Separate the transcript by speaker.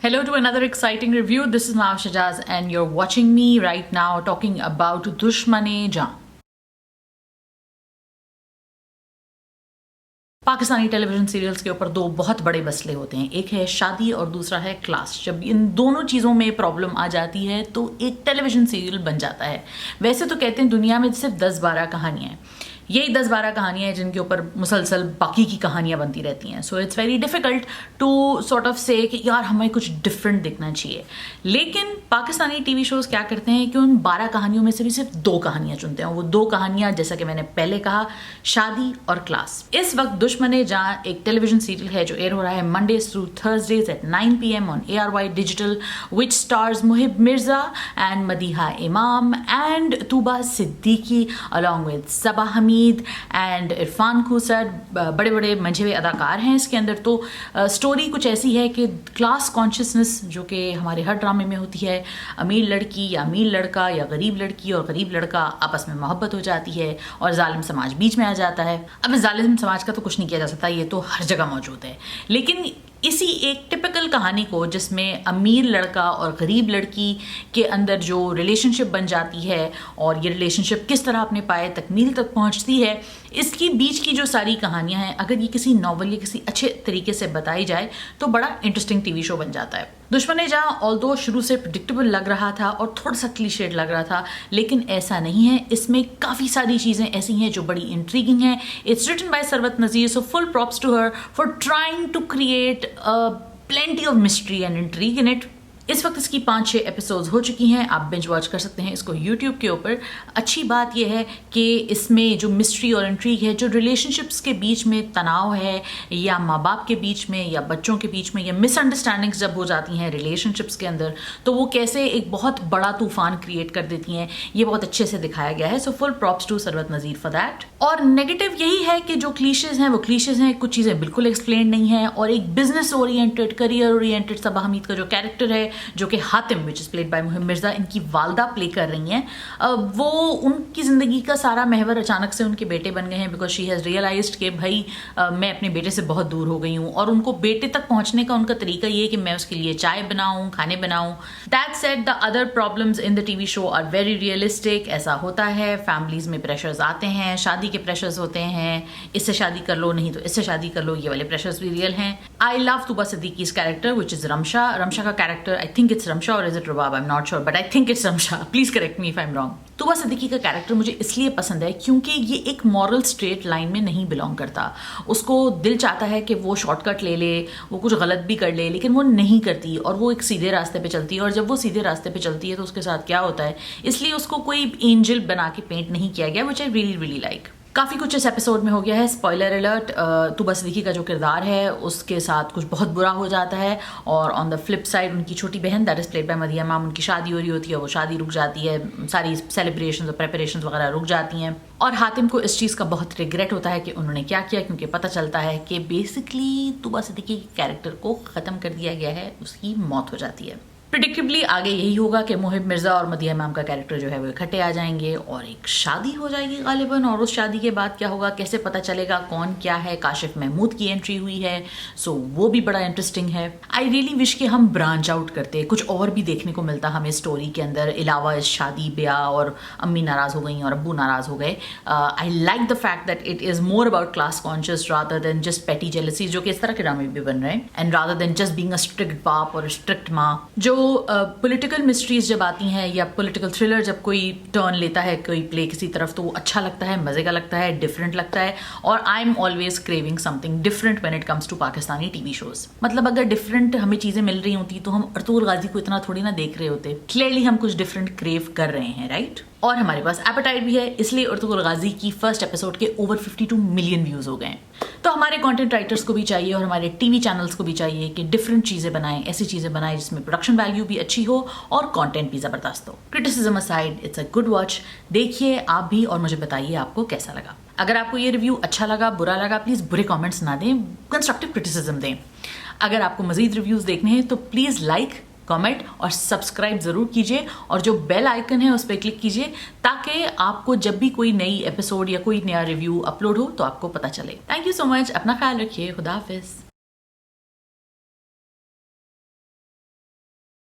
Speaker 1: Hello to another exciting review. This is Maav Shajaz and you're watching me right now talking about Dushman-e-Jaan. Pakistani television serials के ऊपर दो बहुत बड़े मसले होते हैं, एक है शादी और दूसरा है क्लास। जब इन दोनों चीज़ों में प्रॉब्लम आ जाती है तो एक टेलीविजन सीरियल बन जाता है। वैसे तो कहते हैं दुनिया में सिर्फ 10-12 कहानियाँ हैं, यही 10-12 कहानियाँ हैं जिनके ऊपर मुसलसल बाकी की कहानियाँ बनती रहती हैं। So it's very difficult to sort of say कि यार हमें कुछ डिफरेंट दिखना चाहिए। लेकिन पाकिस्तानी टीवी शोज़ क्या करते हैं कि उन 12 कहानियों में से भी सिर्फ 2 कहानियाँ चुनते हैं। वो 2 कहानियाँ, जैसा कि मैंने पहले कहा, शादी और क्लास। इस वक्त दुश्मन-ए-जान एक टेलीविजन सीरियल है जो एयर हो रहा है Mondays through Thursdays at 9 PM on ARY digital, which stars Muhib Mirza and Madiha Imam and Tuba Siddiqui along with Saba Hamid and Irfan Khoosat. बड़े बड़े मंझे हुए अदाकार हैं इसके अंदर। तो स्टोरी कुछ ऐसी है कि क्लास कॉन्शियसनेस जो कि हमारे हर ड्रामे में होती है, अमीर लड़की या अमीर लड़का या गरीब लड़की और गरीब लड़का आपस में मोहब्बत हो जाती है और जालिम समाज बीच में आ जाता है। अब इस जालिम समाज का तो कुछ नहीं किया जा सकता, ये तो हर जगह मौजूद है। लेकिन इसी एक टिपिकल कहानी को जिसमें अमीर लड़का और गरीब लड़की के अंदर जो रिलेशनशिप बन जाती है और ये रिलेशनशिप किस तरह अपने पाए तकमील तक पहुंचती है, इसकी बीच की जो सारी कहानियां हैं, अगर ये किसी नॉवल या किसी अच्छे तरीके से बताई जाए तो बड़ा इंटरेस्टिंग टीवी शो बन जाता है। दुश्मन-ए-जान ऑल्दो शुरू से प्रेडिक्टेबल लग रहा था और थोड़ा सा क्लीशेड लग रहा था, लेकिन ऐसा नहीं है। इसमें काफ़ी सारी चीज़ें ऐसी हैं जो बड़ी इंट्रीगिंग हैं। It's written by Sarwat Nazir, so full props to her for trying to create plenty of mystery and intrigue in it. इस वक्त इसकी 5-6 एपिसोड्स हो चुकी हैं, आप बिंज वॉच कर सकते हैं इसको यूट्यूब के ऊपर। अच्छी बात यह है कि इसमें जो मिस्ट्री और इंट्रीग है, जो रिलेशनशिप्स के बीच में तनाव है या माँ बाप के बीच में या बच्चों के बीच में या मिसअंडरस्टैंडिंग्स जब हो जाती हैं रिलेशनशिप्स के अंदर, तो वो कैसे एक बहुत बड़ा तूफान क्रिएट कर देती हैं, ये बहुत अच्छे से दिखाया गया है। So full props to Sarwat Nazir for that. और नेगेटिव यही है कि जो क्लीशेज हैं वो क्लीशेज हैं, कुछ चीज़ें बिल्कुल एक्सप्लेन नहीं है। और एक business oriented, career oriented Saba Hamid का जो कैरेक्टर है, जो कि Hatim which is played by Muhib Mirza, इनकी वालदा प्ले कर रही हैं, वो उनकी ज़िंदगी का सारा महवर अचानक से उनके बेटे बन गए हैं। बिकॉज शी हैज़ रियलाइज्ड कि भाई मैं अपने बेटे से बहुत दूर हो गई हूँ और उनको बेटे तक पहुँचने का उनका तरीका ये है कि मैं उसके लिए चाय बनाऊँ, खाने बनाऊँ। That said, the other problems in the TV show are very realistic. ऐसा होता है, फैमिलीज में प्रेशर्स आते हैं, शादी के प्रेशर्स होते हैं, इससे शादी कर लो, नहीं तो इससे शादी कर लो, ये वाले प्रेशर्स भी रियल हैं। I love Tuba Siddiqui's character which is Ramsha. Ramsha का character, I think it's Ramsha or is it Rubab, I am not sure, but I think it's Ramsha, please correct me if I am wrong. Tuba Siddiqui का कैरेक्टर मुझे इसलिए पसंद है क्योंकि ये एक मॉरल स्ट्रेट लाइन में नहीं बिलोंग करता। उसको दिल चाहता है कि वो शॉर्टकट ले ले, वो कुछ गलत भी कर ले, लेकिन वो नहीं करती और वो एक सीधे रास्ते पे चलती है। और जब वो सीधे रास्ते पे चलती है तो उसके साथ क्या होता है, इसलिए उसको कोई एंजल बना के पेंट नहीं किया गया, विच आई रियली रियली लाइक। काफ़ी कुछ इस एपिसोड में हो गया है, स्पॉइलर अलर्ट। तूबा सिद्दीकी का जो किरदार है उसके साथ कुछ बहुत बुरा हो जाता है और ऑन द फ्लिप साइड उनकी छोटी बहन that is played bye Madiha इमाम, उनकी शादी हो रही होती है, वो शादी रुक जाती है, सारी सेलिब्रेशंस और प्रेपरेशंस वगैरह रुक जाती हैं। और हातिम को इस चीज़ का बहुत रिग्रेट होता है कि उन्होंने क्या किया, क्योंकि पता चलता है कि बेसिकली तूबा सिद्दीकी के कैरेक्टर को ख़त्म कर दिया गया है, उसकी मौत हो जाती है। प्रिडिक्टिवली आगे यही होगा कि मुहिब मिर्जा और मदीहा इमाम का कैरेक्टर जो है वो इकट्ठे आ जाएंगे और एक शादी हो जाएगी गालिबन। और उस शादी के बाद क्या होगा, कैसे पता चलेगा कौन क्या है। काशिफ महमूद की एंट्री हुई है, सो वो भी बड़ा इंटरेस्टिंग है। आई रियली विश कि हम ब्रांच आउट करते, कुछ और भी देखने को मिलता हमें स्टोरी के अंदर, अलावा इस शादी ब्याह और अम्मी नाराज़ हो गई और अब्बू नाराज़ हो गए। I like the fact that it is more about class conscious rather than just पेटी जेलसी, जो कि इस तरह के ड्रामे भी बन रहे हैं, and rather than just being a strict बाप और स्ट्रिक्ट माँ। जो पॉलिटिकल मिस्ट्रीज जब आती हैं या पॉलिटिकल थ्रिलर जब कोई टर्न लेता है कोई प्ले किसी तरफ, तो वो अच्छा लगता है, मज़े का लगता है, डिफरेंट लगता है। और I am always craving something different when it comes to Pakistani TV shows. मतलब अगर डिफरेंट हमें चीज़ें मिल रही होती तो हम अर्तुगरुल गाजी को इतना थोड़ी ना देख रहे होते। क्लियरली हम कुछ डिफरेंट क्रेव कर रहे हैं, राइट? और हमारे पास एपेटाइट भी है, इसलिए अर्तुगरुल गाजी की फर्स्ट एपिसोड के ओवर 52 मिलियन व्यूज हो गए हैं। तो हमारे कंटेंट राइटर्स को भी चाहिए और हमारे टीवी चैनल्स को भी चाहिए कि डिफरेंट चीज़ें बनाएं, ऐसी चीज़ें बनाएं जिसमें प्रोडक्शन वैल्यू भी अच्छी हो और कंटेंट भी ज़बरदस्त हो। Criticism aside, it's a good watch. देखिए आप भी और मुझे बताइए आपको कैसा लगा। अगर आपको ये रिव्यू अच्छा लगा, बुरा लगा, प्लीज़ बुरे कमेंट्स ना दें, कंस्ट्रक्टिव क्रिटिसिज्म दें। अगर आपको मज़ीद रिव्यूज़ देखने हैं तो प्लीज़ लाइक, कमेंट और सब्सक्राइब ज़रूर कीजिए और जो बेल आइकन है उस पर क्लिक कीजिए ताकि आपको जब भी कोई नई एपिसोड या कोई नया रिव्यू अपलोड हो तो आपको पता चले। थैंक यू सो मच, अपना ख्याल रखिए, खुदा हाफिज़।